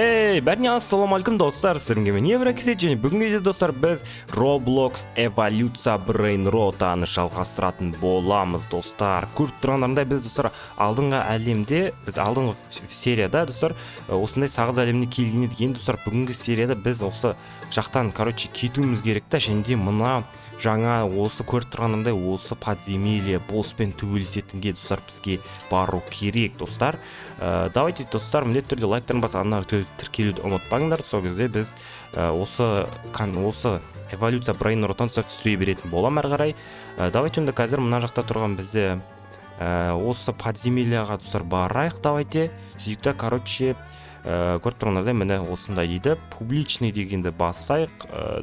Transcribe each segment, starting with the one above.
Бәріне ассалаумалейкум достар, сіздерге мен Еврокесет және бүгінгі видеода достар біз Roblox эволюция Brain Rotаны жалғастыратын боламыз достар. Көріп тұрғандарындай біз достар алдыңғы серияда достар осындай сағыз әлеміне келген едік. Енді достар бүгінгі серияда біз осы жақтан кетуіміз керек та, және де мына жаңа осы көріп тұрғандарындай осы подземелье босспен төбелесетінге достар бізге бару керек достар. Давайте достар міндетті түрде лайктарын басып тіркелуді ұмытпаңдар. Сол кезде біз осы эволюция Brain Rotаны түсіре беретін болам әрі қарай. Давайте онда қазір мына жақта тұрған бізде осы подземельеға достар барайық. Давайте сөйтті көріп тұрғандарда міне осындай дейді. Публичный дегенді басайық.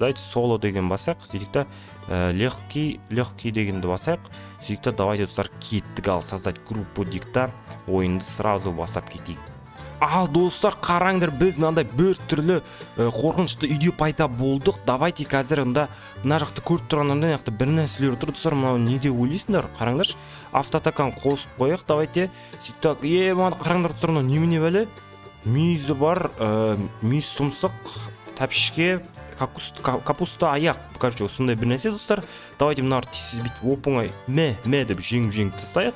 Давайте соло деген басайық. Сөйтті легкий дегенді басайық. Сөйтті давайте достар кеттік, ал создать группу дикта ойынды сразу бастап кетейік. Ал достар қараңдар, біз мынандай бір түрлі қорқынышты үйде пайда болдық. Давайте қазір мына жақты көріп тұрғандарда яқты бір нәрселер тұр. Достар мынау не деп ойлайсыңдар? Қараңдаршы, автотакан қосып қояйық. Давайте сөйтіп қараңдар достар, мынау немене бәле? Мүйізі бар, мүйіз тұмсық, тәпішке, капуста аяқ. Осындай бір нәрсе достар. Давайте мынау тез бүйтіп оп-оңай мә деп жеңіп тастайық.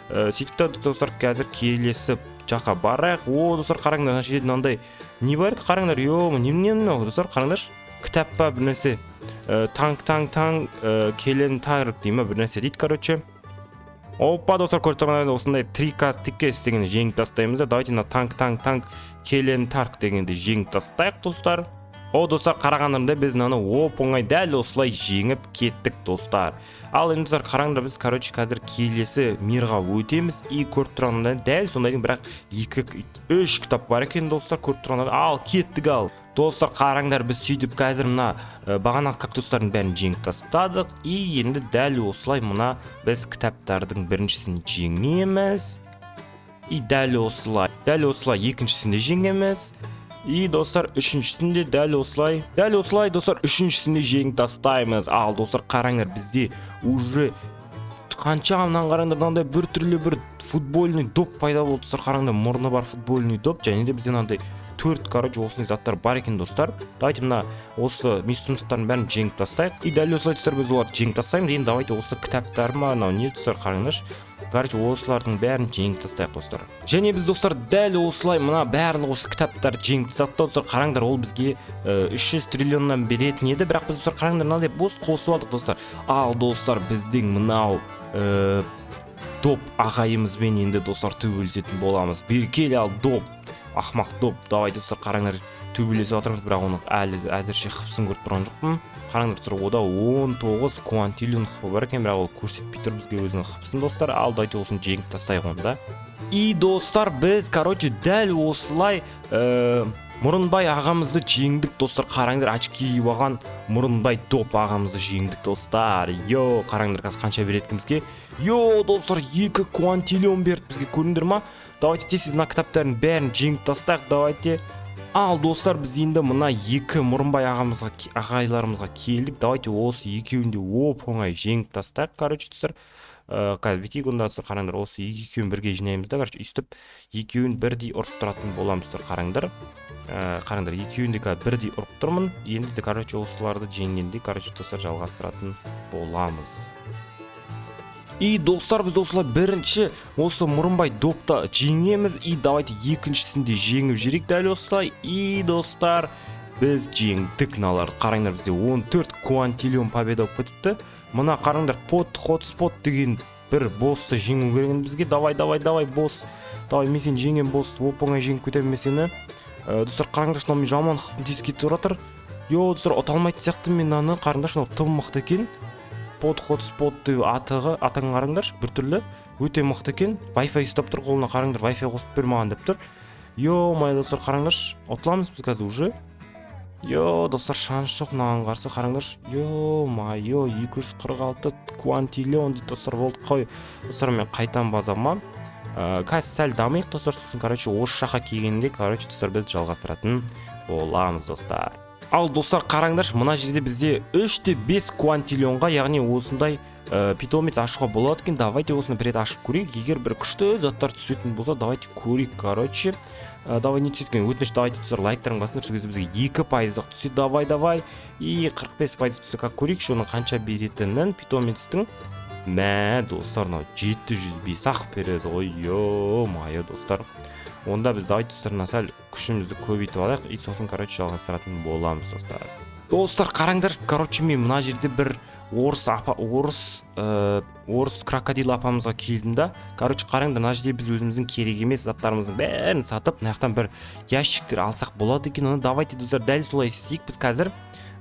Сөйтіп достар қазір келесі жаққа барайық. Достар қараңдар, мынандай не бар? Қараңдар, немене мынау достар, қараңдаршы. Кітап па бір нәрсе. Танк келен тарық дейме бір нәрсе дейді. Опа достар, көріп тұрғандарда осындай 3К тіккес дегенді жеңіп тастаймыз. Давайте мына танк келен тарқ дегенді жеңіп тастайық достар. Достар қарағандарында біз мынаны оп-оңай дәл осылай жеңіп кеттік достар. Ал енді достар қараңдар, біз қазір келесі мирға өтеміз. Көріп тұрғандарында дәл сондайдың бірақ 2-3 кітап бар екен достар. Көріп тұрғандарда ал кеттік ал. Достар қараңдар, біз сөйтіп қазір мына бағанақ кактустардың бәрін жеңіп тастадық. Енді дәл осылай мына біз кітаптардың біріншісін жеңеміз. Дәл осылай екіншісінде жеңеміз. Достар үшіншісінде дәл осылай достар үшіншісінде жеңіп тастаймыз. Ал достар қараңдар, бізде уже қанша амнан қараңдар, мынандай бір түрлі бір футбольный доп пайда болды достар. Қараңдар, мұрны бар футбольный доп, және де бізде мынандай 4 осындай заттар бар екен достар. Давайте мына осы мүйіз тұмсықтарын бәрін жеңіп тастайық. Дәл осылай достар біз оларды жеңіп тастаймыз. Енді давайте осы кітаптар ма, не достар қараңдаршы. Осылардың бәрін жеңіп тастайық достар. Және біз достар дәл осылай мына барлық осы кітаптарды жеңіп тастадық достар. Қараңдар, ол бізге 300 триллионнан беретін еді, бірақ біз достар қараңдар мынандай бос қосып алдық достар. Ал достар біздің мынау доп ағайымызбен енді достар төбелесетін боламыз. Берекелі ал доп, ақмақ доп. Давайте достар қараңдар, төбелесіп отырмыз, бірақ оны әзірше қыпсын көріп тұрған жоқпын. Қараңдар достар, ода 19 квантиллион қыпы бар екен, бірақ ол көрсетпей тұр бізге өзінің қыпсын достар. Ал давайте осын жеңіп тастайық онда. Достар біз дәл осылай Мұрынбай ағамызды жеңдік достар. Қараңдар, очки киіп алған Мұрынбай доп ағамызды жеңдік достар. Қараңдар, қазір қанша береді бізге? Достар 2 квантиллион берді бізге, көріңдер ма? Давайте тез мына кітаптардың бәрін жеңіп тастайық. Давайте. Ал достар, біз енді мына 2 Мұрынбай ағайларымызға келдік. Давайте осы екеуінде оп-оңай жеңіп тастайық. Достар, қазір бетейік онда достар. Қараңдар, осы екеуін бірге жинаймыз да, үстіп екеуін бірдей ұрып тұратын боламыз достар. Қараңдар, екеуінде бірдей ұрып тұрмын. Енді де осыларды жеңгенде достар жалғастыратын боламыз. Достар, біз осылай бірінші осы Мұрынбай допта жеңеміз. Давайте екіншісінде жеңіп жүрек дәл осылай. Достар, біз жеңдік наларды. Қараңдар, бізде 14 квантиллион победа болып кетіпті. Мына қараңдар, хотспот деген бір боссы жеңу кереген бізге. Давай босс. Мен сен жеңген босс, оп-оңай жеңіп кетемін мен сені. Достар қараңдар, шынау мен жаман қыпын тез кетіп жатыр. Достар, оталмайтын сияқты мен наны. Қараңдар, шынау тым мықты екен. Хотспот деп атың қараңдаршы, бір түрлі өте мықты екен. Wi-Fi ұстап тұр қолына, қараңдар, Wi-Fi қосып бермаған деп тұр. Май достар, қараңдаршы, ұтыламыз біз қазір уже. Достар, шанс жоқ мынаған қарсы, қараңдаршы. 246 квантиллион дейді достар, болды қой. Достар, мен қайтан базама. Қазір сәл дамайық достар, сосын осы жаққа келгенде достар біз жалғастыратын боламыз достар. Ал достар қараңдаршы, мына жерде бізде 3-5 квантиллионға, яғни осындай питомец ашуға болады екен. Давайте осыны бір рет ашып көрейік. Егер бір күшті заттар түсетін болса, давайте көрейік. Давай не түсет екен, өтініш давайте достар лайктарын басыңдар, сол кезде бізге 2% түссе давай и 45% түссе как көрейікші оның қанша беретінін питомецтің. Мә достар, мынау 705 ақ береді ғой, ё-майо достар. Онда біз давайте достар сәл күшімізді көбейтіп алайық и сосын жалғастыратын боламыз достар. Достар қараңдар, мен мына жерде бір орыс крокодил апамызға келдім да. Қараңдар, мына жерде біз өзіміздің керек емес заттарымыздың бәрін сатып, мынаяқтан бір ящиктер алсақ болады екен. Оны давайте достар дәл солай істейік. Біз қазір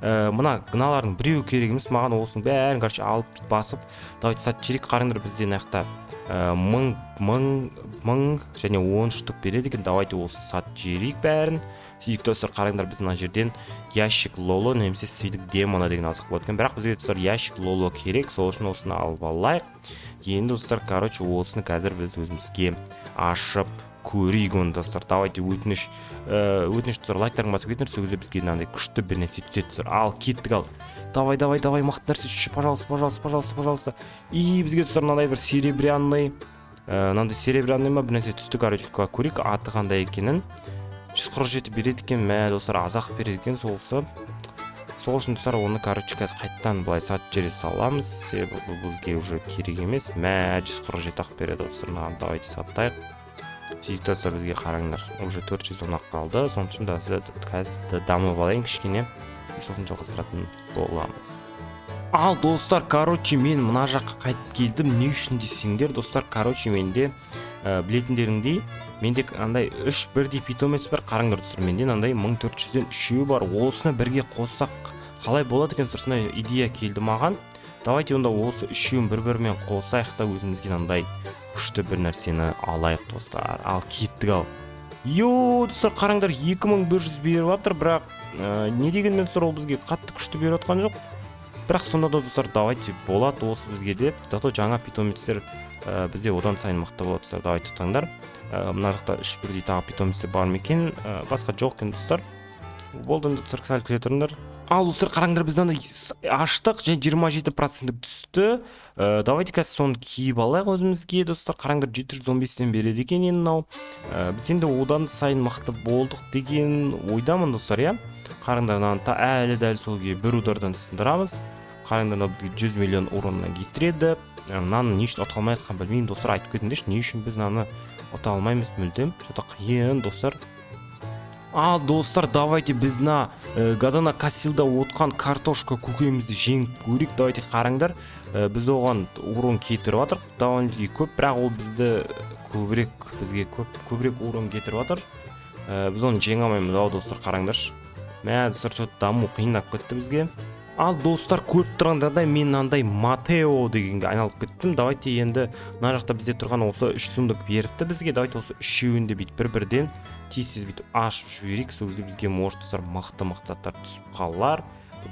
мына гналардың біреуі керек емес, маған осының бәрін алып басып давайте сатып жіберейік. Қараңдар, бізде мынаяқта 1000 және 10 штук береді екен. Давайте осы сатып жіберейік бәрін. Сөйтіп достар, қараңдар, біз мына жерден ящик лоло немесе сыйлық демона деген алсақ болады екен. Бірақ бізге достар ящик лоло керек, сол үшін осыны алып алайық. Енді достар, осыны қазір біз өзімізге ашып көрейік. Оны достар, давайте өтініш достар лайктарын басып кетіңдер, сол кезде бізге мынандай күшті бір нәрсе түседі достар. Ал кеттік, ал давай мықты нәрсе түсші, пожалуйста. И бізге достар мынандай бір серебряный ма бір нәрсе түсті. Көрейік аты қандай екенін. 147 береді екен, мә достар, азақ береді екен. Сол үшін достар оны қазір қайттан былай сатып жібере саламыз, себебі бұл бізге уже керек емес. Мә 147 ақ береді достар, маған давайте саттайық. Сөйтіп достар, бізге қараңдар, уже 410 ақ қалды. Соның үшін қазір дамып алайын кішкене, сосын жалғастыратын боламыз. Ал достар, мен мына жаққа қайтып келдім. Не үшін десеңдер достар, менде білетіндеріңдей, менде андай 3 бірдей питомец бар. Қараңдар достар, менде андай 1400-ден 3-еу бар. Осыны бірге қоссақ қалай болады екен достар, сондай идея келді маған. Давайте онда осы 3-еуін бір-бірімен қосайық та өзімізге андай күшті бір нәрсені алайық достар. Ал кеттік, ал. Достар, қараңдар, 2100 беріп жатыр, бірақ не дегенмен достар, ол бізге қатты күшті беріп жатқан жоқ. Бірақ сонда да достар, давайте болады осы бізге де. Зато жаңа питомецтер бізде одан сайын мықты болады достар. Давайте тұтаңдар. Мына жақта 3 бірдей тағы питомецтер бар ма екен? Басқа жоқ екен достар. Болды достар, сәл күте тұрыңдар. Ал достар, қараңдар, бізден аштық және 27% түсті. Давайте қазір соны киіп алайық өзімізге достар. Қараңдар, 715-тен береді екен енді мынау. Біз енді одан сайын мықты болдық деген ойдамын достар, иә. Қараңдар, әлі дәл солге бір удардан сындырамыз. Қараңдар, бізге 100 миллион уроннан кетіреді. Мынаны не үшін ұта алмай жатқан білмеймін достар, айтып кетіңдерші, не үшін біз мынаны ұта алмаймыз мүлдем. Что-то қиын достар. Ал достар, давайте біз газана кастилда отқан картошка көкемізді жеңіп көрейік. Давайте қараңдар, біз оған урон кетіріп жатыр. Довольно-таки көп, бірақ ол бізге көбірек урон кетіріп жатыр. Біз оны жеңе алмаймыз. Ау достар, қараңдаршы. Мә достар, что-то даму қиындап кетті бізге. Ал достар, көріп тұрғандардай мен мынандай Матео дегенге айналып кеттім. Давайте енді мына жақта бізде тұрған осы 3 сұмдық беріпті бізге. Давайте осы 3-еуін де бүйтіп бір-бірден тез бүйтіп ашып жіберейік. Сол кезде бізге может достар мықты заттар түсіп қалар.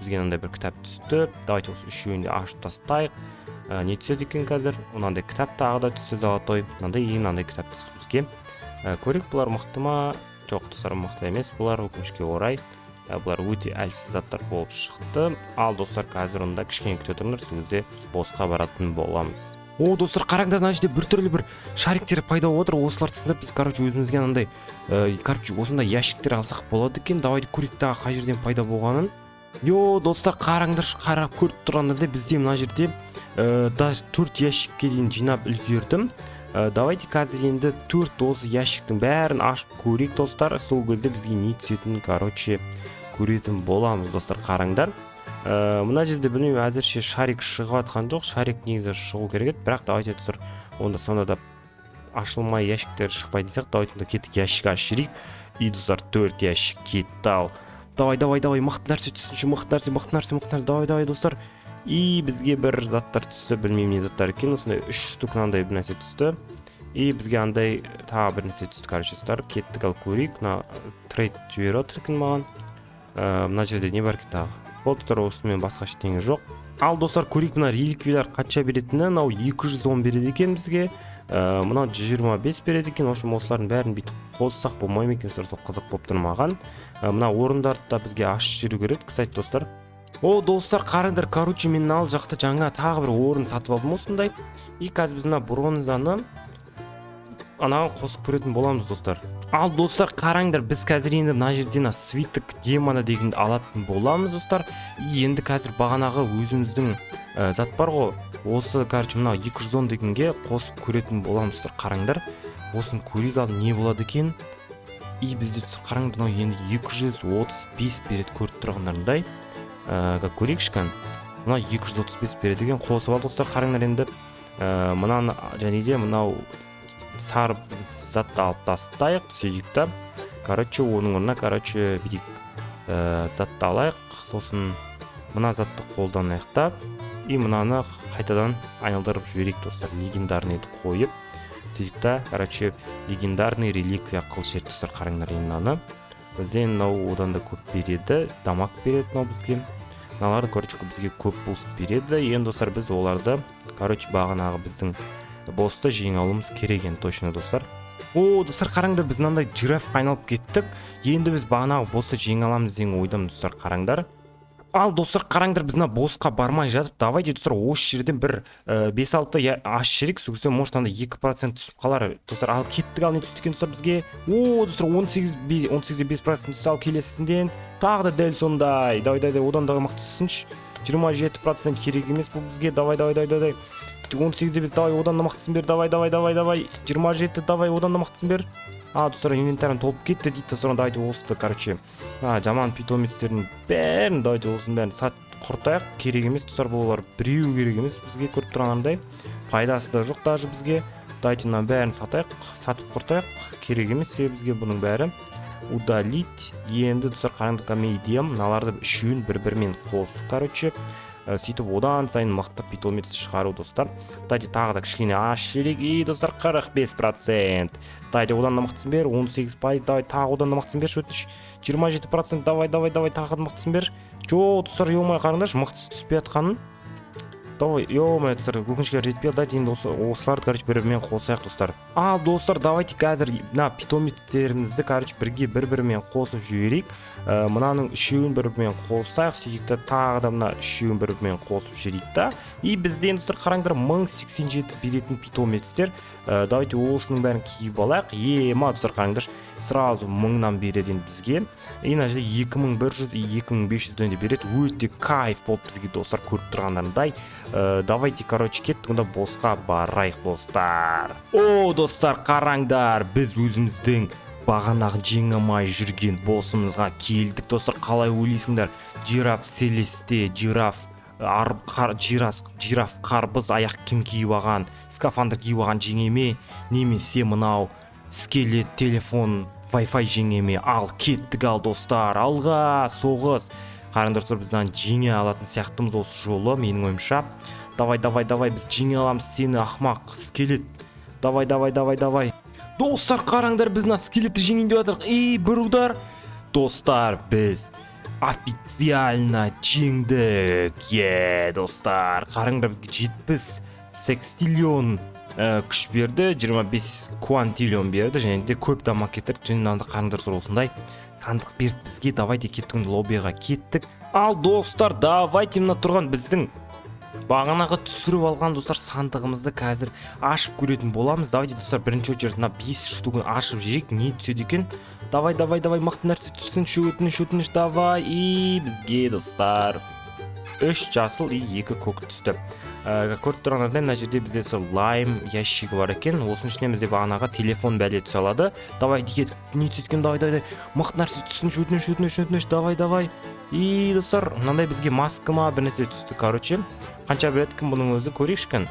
Бізге мынандай бір кітап түсті. Давайте осы 3-еуін де ашып тастайық. Не түседі екен қазір? Мынандай кітап тағы да түссе золотой. Мынандай кітап түсті бізге. Көрейік, бұлар мықты ма? Жоқ достар, мықты емес. Бұлар өкінішке орай. Бұлар өте әлсіз заттар болып шықты. Ал достар, қазір онда кішкене күте тұрыңдар, сол кезде босқа баратын боламыз. Достар, қараңдар, мына жерде бір түрлі бір шариктер пайда болып отыр. Осылар түсіндіріп біз өзімізге андай осындай ящиктер алсақ болады екен. Давайте көрейік тағы қай жерден пайда болғанын. Достар, қараңдар, қарап көріп тұрғандарда бізде мына жерде 4 ящикке дейін жинап үлгердім. Давайте қазір енді 4 осы ящиктің бәрін ашып көрейік достар. Сол кезде бізге не түсетінін көретін боламыз достар. Қараңдар, мына жерде білмеймін, әзірше шарик шығып атқан жоқ. Шарик негізі шығу керек еді, бірақ давайте достар, онда сонда да ашылмай ящиктер шықпайтын сияқты. Давайте кеттік ящик ашып жіберейік. И достар, 4 ящик кетті. Ал давай, мықты нәрсе түсінші, мықты нәрсе. Давай достар. И бізге бір заттар түсті, білмеймін не заттар екен. Осындай 3 штук андай бір нәрсе түсті. И бізге андай тағы бір нәрсе түсті. Достар, кеттік, ал көрейік. Трейд жіберіп отыр екен маған. Мына жерде не бар екен тағы? Бұл достар, осымен басқа ештеңе жоқ. Ал достар, көрейік, мына реликвиялар қанша беретіні. Мынау 210 береді екен бізге. Мынау 125 береді екен. Осылардың бәрін бүйтіп қоссақ болмай ма екен? Сол қызық болып тұр маған. Мына орындарды да бізге ашып жүру керек, кстати достар. Достар, қараңдар, мен ал жақта жаңа тағы бір орын сатып алдым осындай. И қазір біз мына бронзаны анаған қосып көретін боламыз достар. Ал достар, қараңдар, біз қазір енді мына жерден свиток демона дегенді алатын боламыз достар. Енді қазір бағанағы өзіміздің зат бар ғой, осы короче мына 210 дегенге қосып көретін боламыз достар. Қараңдар, осын көрейік, ал не болады екен. Бізде қараңдар, мынау енді 235 береді, көріп тұрғандарындай. Көрейік шыққан. Мына 235 береді екен, қосып ал достар. Қараңдар, енді мынаны және де мынау сары затты алып тастайық, сөйтейік та. Короче, оның орнына короче бүйтейік, затты алайық, сосын мына затты қолданайық та, и мынаны қайтадан айналдырып жіберейік достар. Легендарныйды қойып, сөйтейік та, короче легендарный реликвия қыл жер достар. Қараңдар, енді мынаны бізде мынау одан да көп береді, дамаг береді мынау бізге. Мыналар короче бізге көп буст береді. Енді достар, біз оларды короче бағанағы біздің босты жеңе алуымыз керек енді точно достар. Достар, қараңдар, біз мынандай жирафқа айналып кеттік. Енді біз бағанағы босты жеңе аламыз деген ойдамын достар. Қараңдар. Ал достар, қараңдар, біз мына босқа бармай жатып, давайте достар, осы жерден бір 5-6 аш жерек, сөзде может анда 2% түсіп қалар достар. Ал кеттік, ал не түсті екен достар бізге? Достар, 18-5% түсті, ал келесінден тағы да дәл сондай. Давай, одан дағы мықты түсінші. 27% керек емес бұл бізге. Давай. 18-5, давай, одан да мықтысын бер. Давай. 27, давай, одан да мықтысын бер. Достар, инвентарым толып кетті дейді. Sonra давайте осыды, короче, жаман питомецтердің бәрін, давайте осының бәрін сат құртайық. Керек емес достар, бұл олар біреу керек емес бізге, көріп тұрғанымдай. Пайдасы да жоқ даже бізге. Давайте мына бәрін сатайық, сатып құртайық. Керек емес бізге бұның бәрі. Удалить. Енді достар, қараңдар, комедиям, мыналарды үшеуін бір-бірімен қос, короче. Сөйтіп одан сайын мықты питомец шығару достар. Давайте тағы да кішкене аш жерек. Достар, 45%. Давайте одан да мықтысын бер. 18%. Давай тағы одан да мықтысын бер. 27%. Давай, тағы да мықтысын бер. Достар, еумай қарыңдаршы, мықтысы түспей атқанын. Давай, еумай достар, өкінішке жетпей. Давайте енді осыларды короче бір-бірімен қосайық достар. Ал достар, давайте қазір мына питомецтерімізді короче бір-бірімен қосып жіберейік. Мынаның үшеуін бір-бірімен қосайық, сөйтікті тағы да мына үшеуін бір-бірімен қосып жіберейік та. И бізде достар, қараңдар, 1087 беретін питомецтер. Давайте осының бәрін киіп алайық. Достар, қараңдар, сразу 1000-нан береді бізге. Мына жерде 2100 и 2500-ден де береді. Өте кайф болып бізге достар, көріп тұрғандарындай. Давайте, короче, кеттік, онда босқа барайық достар. Достар, қараңдар, біз өзіміздің бағанағы жеңе алмай жүрген боссымызға келдік достар. Қалай ойлайсыңдар? Жираф селесте, жираф қарбыз аяқ кім киіп алған, скафандр киіп алған жеңе ме, немесе мынау скелет, телефон, Wi-Fi жеңе ме? Ал кеттік, ал достар, алға соғыс. Қараңдар достар, бізден жеңе алатын сияқтымыз осы жолы, менің ойымша. Давай, біз жеңе аламыз сені, ақмақ скелет. Давай. Достар, қараңдар, біз мына скелетті жеңейін деп жатырмық. Бір удар. Достар, біз официально жеңдік. Достар, қараңдар, бізге 70 секстиллион күш берді, 25 квантиллион берді, және де көп дамаг кетір. Және мынандай қараңдар, осындай сандық берді бізге. Давайте кеттік, лоббиға кеттік. Ал достар, давайте мына тұрған біздің бағанағы түсіріп алған достар сандығымызды қазір ашып көретін боламыз. Давайте достар, бірінші очередь 5 штугын ашып жіберейік, не түседі екен. Давай, мықты нәрсе түссін, өтініш, давай. И бізге достар 3 жасыл и 2 көк түсті. Көріп тұрғандарда, мына жерде бізде лайм ящигі бар екен. Осының ішіне бізде бағанағы телефон бәле түсе алады. Давай, не түсеткен, давай. Мықты нәрсе түссін, өтініш, давай. И достар, мынандай бізге маска ма бір нәрсе түсті, короче. Қанша береді екен бұның өзі, көрейікші екен.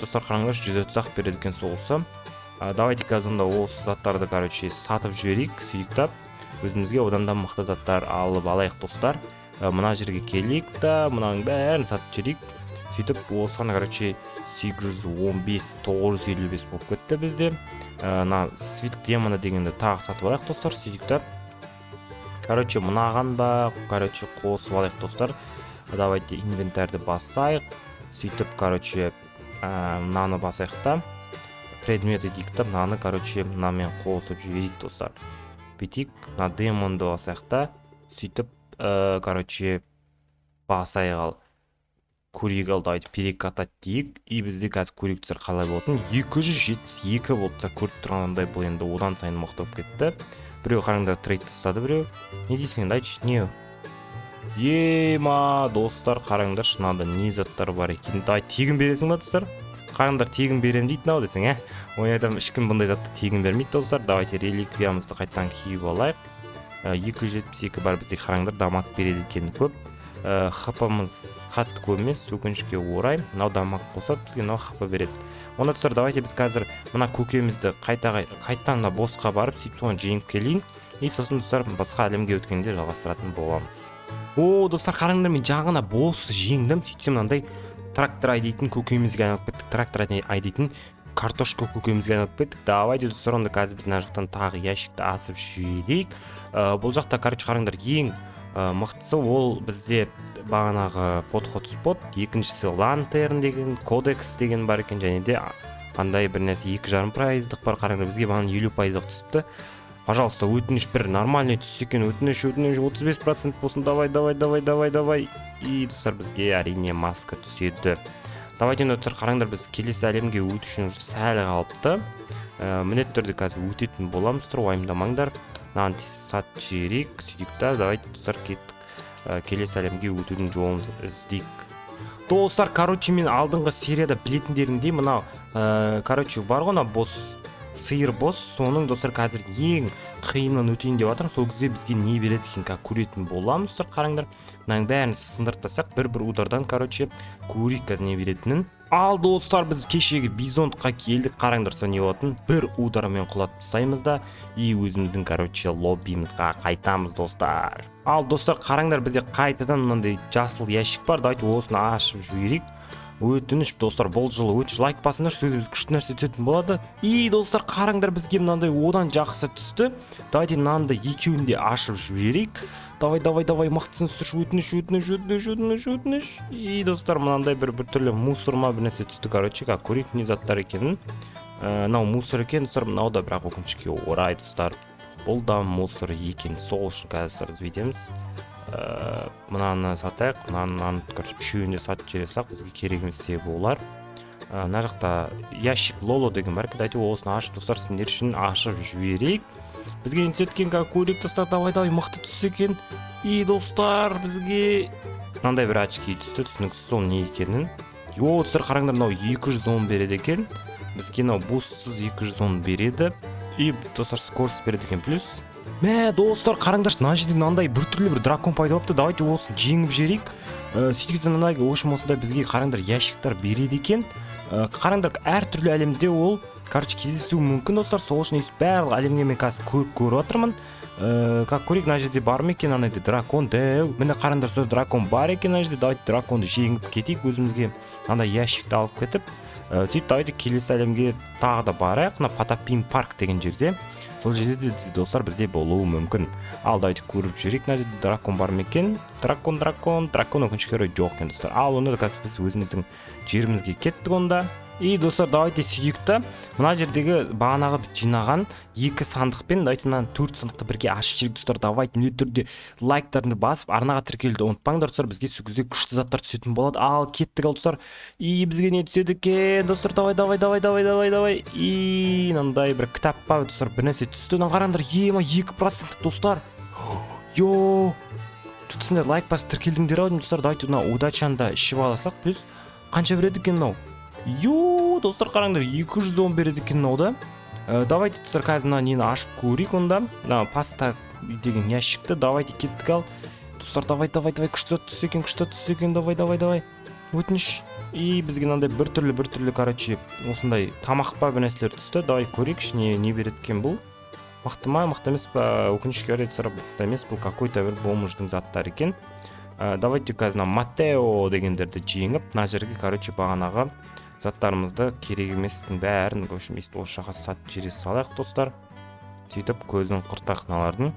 Достар, қараңдар, 130-ақ береді екен соғысы. Давайте қазында осы заттарды короче сатып жіберейік, сөйтіп өзімізге одан да мықты заттар алып алайық достар. Мына жерге келейік та, мұнаның бәрін сатып жіберейік. Сөйтіп осыған короче 815 955 болып кетті бізде. Мына свиток демона дегенді тағы сатып алайық достар, сөйтіп короче мынаған да короче қосып алайық достар. Давайте инвентарды басайық, сөйтіп короче мынаны басайық та, предметі дейік та, мынаны короче мынамен қосып жіберейік достар. Бүйтейік, мына демонды басайық та, сөйтіп короче басайық ал. көрейік. Ал давайте перекатать дейік. И бізде қазір көрейік достар қалай болатын. 272 болса көріп тұрғандай бұл енді одан сайын мықты болып кетті. Біреу қараңдар трейд тастады біреу. Не дейсің енді айтшы, не? Ема достар қараңдар шынында не заттар бар екен. Давай тегін бересің ба достар? Қараңдар тегін берем дейтін ау десең, ойнайтам ешкім бұндай затты тегін бермейді достар. Давайте реликвиямызды қайтадан киіп алайық. 272 бар бізде қараңдар дамаг береді екен көп. ХП-мыз қатты көп емес, өкінішке орай. Мынау дамаг қосады, бізге мынау ХП береді. Онда достар, давайте біз қазір мына көкемізді қайтадан да босқа барып, сөйтіп соны жеңіп келейін. И сосын достар басқа әлемге өткенде жалғастыратын боламыз. Достар қараңдар, мен жаңағына босс жеңдім. Сөйтсем мынандай трактор айдайтын көкемізге айналып кеттік. Трактор айдайтын картошка көкемізге айналып кеттік. Давайте достар, онда қазір біз мына жақтан тағы ящикті асып жіберейік. Бұл жақта қараңдар ең мықтысы ол бізде бағанағы подход спот, екіншісі лантерн деген, кодекс деген бар екен, және де андай бір нәрсе 2,5% бар. Қараңдар, бізге бағана 50% түсіпті. Пожалуйста, өтініш бір нормальный түссе екен, өтініш 35% болсын. Давай. И достар, бізге әрине маска түседі. Давайте достар, қараңдар, біз келесі әлемге өту үшін сәл қалыпты. Міндетті түрде қазір өтетін боламыз, уайымдамаңдар. Мынаны сат жіберейік, сөйтіп давайте достар кеттік. Келесі әлемге өтудің жолын іздейік. Достар, мен алдыңғы серияда білетіндеріңдей мынау бар ғой, босс, сиыр босс, соның достар қазір ең қиынын өтейін деп жатырмын. Сол кезде бізге не береді екен көретін боламыз. Достар, қараңдар, мынаның бәрін сындыртпасақ, бір удардан көрейік қазір не беретінін. Ал достар, біз кешегі бизонтқа келдік. Қараңдар, не болатын, бір удармен құлатып тастаймыз да, и өзіміздің лоббимізға қайтамыз достар. Ал достар, қараңдар, бізде қайтадан мынандай жасыл ящик бар. Давайте осыны ашып жіберейік. Өтініш достар, бұл жылы өтініш лайк басыңдар, сөзіміз күшті нәрсе түсетін болады. И достар, қараңдар, бізге мынандай одан жақсы түсті. Давайте мынандай екеуін де ашып жіберейік. Давай, мықтысын түсір, өтініш. И достар, мынандай бір түрлі мусорма бір нәрсе түсті. Көрейік не заттар екенін. Мынау мусор екен, достар, мынау да бірақ өкінішке орай достар. Бұл да мусор екен. Сол үшін қазір өйтеміз. Мынаны сатайық, мынаны үшеуінде сатып жібере салақ, бізге керек емес себебі олар. Мына жақта ящик лоло деген бар. Давайте осыны ашып достар, сендер үшін ашып жіберейік. Бізге не түсеткен көрейік достар, давай мықты түссе екен. И достар, бізге мынандай бір очки түсті, түсініксіз ол не екенін. Достар, қараңдар, мынау 210 береді екен. Бізге мынау бустсыз 210 береді. И достар, скорость береді екен плюс. Достар, қараңдар, мына жерде мынандай біртүрлі бір дракон пайда болыпты. Давайте осын жеңіп жіберейік. Сөйтіп мындай осындай бізге қараңдар ящиктар береді екен. Қараңдар, әртүрлі әлемде ол кездесуі мүмкін достар. Сол үшін барлық әлемге мен қазір көріп отырмын. Көрейік, мына жерде бар ма екен анайды дракон. Міне қараңдар, сол дракон бар екен мына жерде. Давайте драконды жеңіп кетейік, өзімізге мынандай ящикті алып кетіп. Сөйтіп давайте келесі әлемге тағы да барайық. Мына Потапим парк деген жерде. Сол жерде де достар бізде болуы мүмкін. Ал давайте көріп жүрейік, мына жерде дракон бар ма екен? Дракон өкінішке орай жоқ екен достар. Ал оны да қазір біз өзіміздің жерімізге кеттік онда. И достар, давайте сөйдік. Мына жердегі бағанағы біз жинаған 2 сандықпен давайте мына 4 сандықты бірге ашып жіберейік достар. Давайте міндетті түрде лайктарды басып, арнаға тіркелуді ұмытпаңдар достар. Бізге сол кезде күшті заттар түсетін болады. Ал кеттік ал достар. И бізге не түседі екен достар? Давай. И мынандай бір кітап бар достар, бір нәрсе түсті. Қараңдар, 2% достар. Tutсыңдар, лайк басып тіркелдіңдер ау достар. Давайте мына удачаны да ішіп аласақ, плюс қанша береді екен мынау? Достар, қараңдар, 210 береді екен мынау да. Давайте достар, қазір мына нені ашып көрейік онда. Паста деген ящикті давайте кеттік ал. Достар, давай, күшті түссе екен, давай. Өтініш. И бізге мынандай біртүрлі, осындай тамақ па бір нәрселер түсті. Давай көрейікші, не береді екен бұл? Мықты ма, мықты емес па? Өкінішке орай достар, мықты емес, бұл какой-то бір бомждың заттары екен. Давайте қазір Матео дегендерді жеңіп, мына жерге бағанағы заттарымызды керек еместің бәрін осы жаққа сатып жібере салайық достар. Сөйтіп көздің құртақ мыналардың.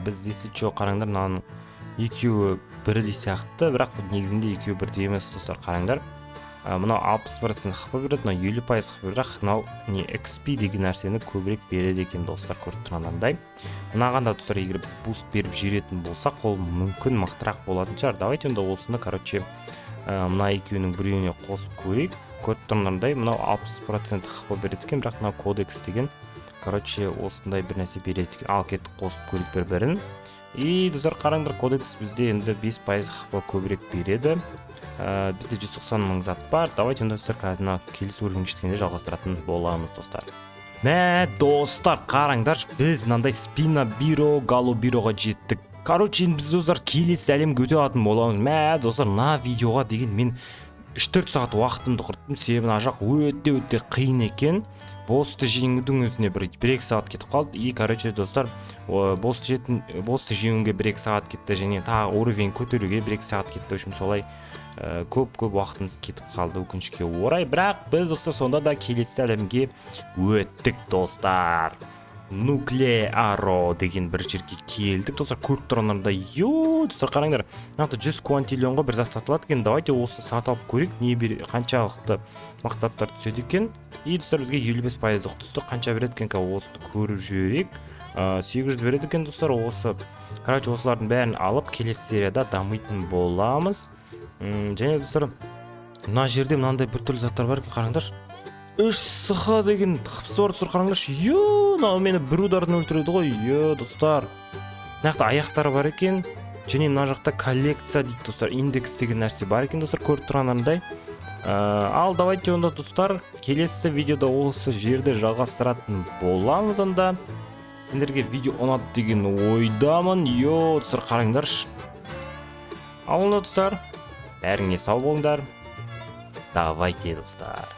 Біз есілчі қараңдар, мынаның екеуі бірдей сияқты, бірақ негізінде екеуі бірдей емес достар. Қараңдар, мынау 60% хп береді, мынау 50% хп береді, бірақ мынау XP деген нәрсені көбірек береді екен достар, көріп тұрғандай. Мынаған да достар, егер біз буст беріп жіберетін болсақ, ол мүмкін мықтырақ болатын шығар. Давайте онда осыны мына екеуінің біреуіне қосып көрейік. Көріп тұрғандай мынау 60% хп береді екен, бірақ мынау кодекс деген короче осындай бір нәрсе береді екен. Ал кеттік қосып көрейік бір-бірін. И достар қараңдар, кодекс бізде енді 5% хп көбірек береді. Бізде 190 мың зат бар. Давайте достар қазір келесі уровень жеткенде жалғастыратын боламыз достар. Мә достар, қараңдар, біз мынандай спина биро, галу бироға жеттік. Короче, біз достар келесі әлемге өте алатын боламыз. Мә достар, мына видеоға деген мен 3-4 сағат уақытымды құрттым. Себебі мына жақ өте қиын екен. Боссты жеңудің өзіне 1-2 сағат кетіп қалды. И короче достар, боссты жеңуге 1-2 сағат кетті, және тағы уровень көтеруге 1-2 сағат кетті. Үшін солай көп уақытымыз кетіп қалды өкінішке орай. Бірақ біз достар сонда да келесі әлемге өттік достар. Нуклеаро деген бір жерге келдік достар. Көріп тұрғандарда, достар қараңдар, нақты 100 квантиллионға бір зат сатылады екен. Давайте осы сатып алып көрейік, қаншалықты мақсаттар түседі екен. И достар бізге 55% түсті. Қанша береді екен, осыны көріп жіберейік. 800 береді екен достар. Короче, осылардың бәрін алып келесі серияда дамитын боламыз. Және достар, мына жерде мынандай біртүрлі заттар бар екен, қараңдар. 3СХ деген қыпсы бар достар, қараңдаршы. Мынау мені бір удардан өлтіреді ғой. Достар, мына жақта аяқтары бар екен. Және мына жақта коллекция дейді достар, индекс деген нәрсе бар екен достар, көріп тұрғандарындай. Ал давайте онда достар, келесі видеода осы жерде жалғастыратын боламыз онда. Сендерге видео ұнады деген ойдамын. Достар, қараңдаршы. Ал онда достар, бәріңе сау болыңдар. Давайте достар.